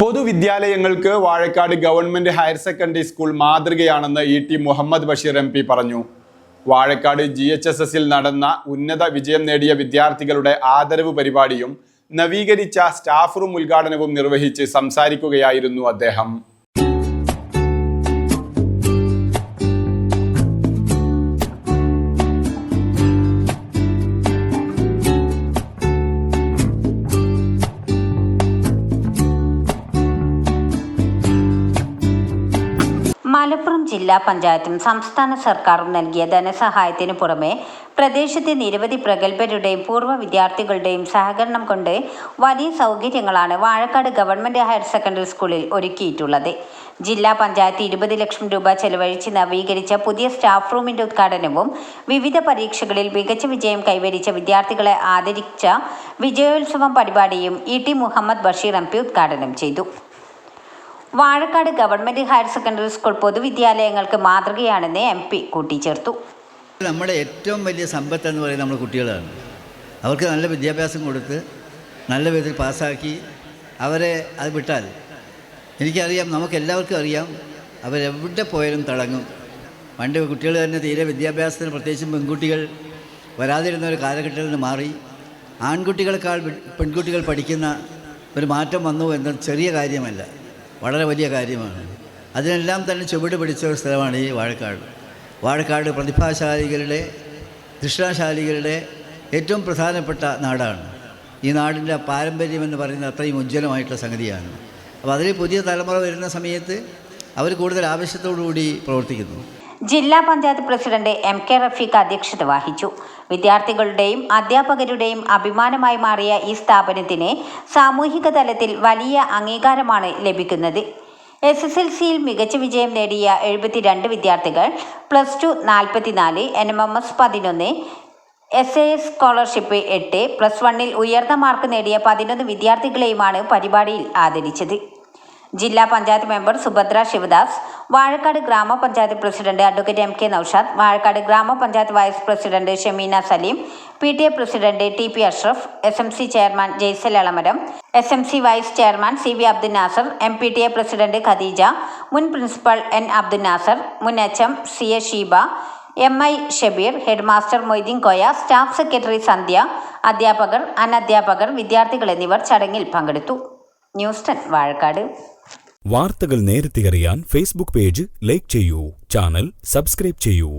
പൊതുവിദ്യാലയങ്ങൾക്ക് Vazhakkad government higher secondary school മാതൃകയാണെന്ന് ET. Muhammad Basheer MP. പറഞ്ഞു. വാഴക്കാട് GHSSൽ നടന്ന ഉന്നത വിജയം നേടിയ വിദ്യാർത്ഥികളുടെ ആദരവ് പരിപാടിയും നവീകരിച്ച സ്റ്റാഫ് റൂം ഉദ്ഘാടനവും നിർവഹിച്ച് സംസാരിക്കുകയായിരുന്നു അദ്ദേഹം. മലപ്പുറം ജില്ലാ പഞ്ചായത്തും സംസ്ഥാന സർക്കാരും നൽകിയ ധനസഹായത്തിനു പുറമെ പ്രദേശത്തെ നിരവധി പ്രഗത്ഭരുടെയും പൂർവ്വ വിദ്യാർത്ഥികളുടെയും സഹകരണം കൊണ്ട് വലിയ സൗകര്യങ്ങളാണ് വാഴക്കാട് ഗവൺമെന്റ് ഹയർ സെക്കൻഡറി സ്കൂളിൽ ഒരുക്കിയിട്ടുള്ളത്. ജില്ലാ പഞ്ചായത്ത് 20 ലക്ഷം രൂപ ചെലവഴിച്ച് നവീകരിച്ച പുതിയ സ്റ്റാഫ് റൂമിന്റെ ഉദ്ഘാടനവും വിവിധ പരീക്ഷകളിൽ മികച്ച വിജയം കൈവരിച്ച വിദ്യാർത്ഥികളെ ആദരിച്ച വിജയോത്സവം പരിപാടിയും ഇ.ടി. മുഹമ്മദ് ബഷീർ എം.പി. ഉദ്ഘാടനം ചെയ്തു. Vazhakkad government higher secondary school പൊതുവിദ്യാലയങ്ങൾക്ക് മാതൃകയാണെന്ന് എം.പി. കൂട്ടിച്ചേർത്തു. നമ്മുടെ ഏറ്റവും വലിയ സമ്പത്ത് എന്ന് പറയുന്നത് നമ്മുടെ കുട്ടികളാണ്. അവർക്ക് നല്ല വിദ്യാഭ്യാസം കൊടുത്ത് നല്ല വിധത്തിൽ പാസ്സാക്കി അവരെ അത് വിട്ടാൽ എനിക്കറിയാം, നമുക്കെല്ലാവർക്കും അറിയാം, അവരെവിടെ പോയാലും തിളങ്ങും. പണ്ട് കുട്ടികൾ തന്നെ തീരെ വിദ്യാഭ്യാസത്തിന്, പ്രത്യേകിച്ചും പെൺകുട്ടികൾ വരാതിരുന്ന ഒരു കാലഘട്ടത്തിൽ നിന്ന് മാറി ആൺകുട്ടികളെക്കാൾ പെൺകുട്ടികൾ പഠിക്കുന്ന ഒരു മാറ്റം വന്നു എന്നത് ചെറിയ കാര്യമല്ല, വളരെ വലിയ കാര്യമാണ്. അതിനെല്ലാം തന്നെ ചുവട് പിടിച്ച ഒരു സ്ഥലമാണ് ഈ വാഴക്കാട്. വാഴക്കാട് പ്രതിഭാശാലികളുടെ, തൃഷ്ണാശാലികളുടെ ഏറ്റവും പ്രധാനപ്പെട്ട നാടാണ്. ഈ നാടിൻ്റെ പാരമ്പര്യം എന്ന് പറയുന്നത് അത്രയും ഉജ്ജ്വലമായിട്ടുള്ള സംഗതിയാണ്. അപ്പോൾ അതിൽ പുതിയ തലമുറ വരുന്ന സമയത്ത് അവർ കൂടുതൽ ആവശ്യത്തോടുകൂടി പ്രവർത്തിക്കുന്നു. ജില്ലാ പഞ്ചായത്ത് പ്രസിഡന്റ് M.K. റഫീഖ് അധ്യക്ഷത വഹിച്ചു. വിദ്യാർത്ഥികളുടെയും അധ്യാപകരുടെയും അഭിമാനമായി മാറിയ ഈ സ്ഥാപനത്തിന് സാമൂഹിക തലത്തിൽ വലിയ അംഗീകാരമാണ് ലഭിക്കുന്നത്. SSLCയിൽ മികച്ച വിജയം നേടിയ 72 വിദ്യാർത്ഥികൾ, +2 44, NMMS 11, SAS സ്കോളർഷിപ്പ് 8, +1ൽ ഉയർന്ന മാർക്ക് നേടിയ 11 വിദ്യാർത്ഥികളെയുമാണ് പരിപാടിയിൽ ആദരിച്ചത്. ജില്ലാ panchayat member Subhadra Sivadas, Vazhakkad grama panchayat president advocate M.K. Noushad, Vazhakkad grama panchayat vice president Shameena Saleem, PTA president T.P. Ashraf, SMC chairman Jaisal Elamaram, SMC vice chairman C.V. Abdul Nasar, MPTA president Khadeeja, മുൻ പ്രിൻസിപ്പൽ N. അബ്ദുൽ നാസർ, മുൻ HM C.A. Sheeba, M.I. Shabeer, head master Moideen Koya, staff secretary Sandhya, അധ്യാപകർ, അനധ്യാപകർ, വിദ്യാർത്ഥികൾ എന്നിവർ ചടങ്ങിൽ പങ്കെടുത്തു. ന്യൂസ് 10 വാഴക്കാട്. വാർത്തകൾ നേരത്തെ അറിയാൻ ഫേസ്ബുക്ക് പേജ് ലൈക്ക് ചെയ്യൂ, ചാനൽ സബ്സ്ക്രൈബ് ചെയ്യൂ.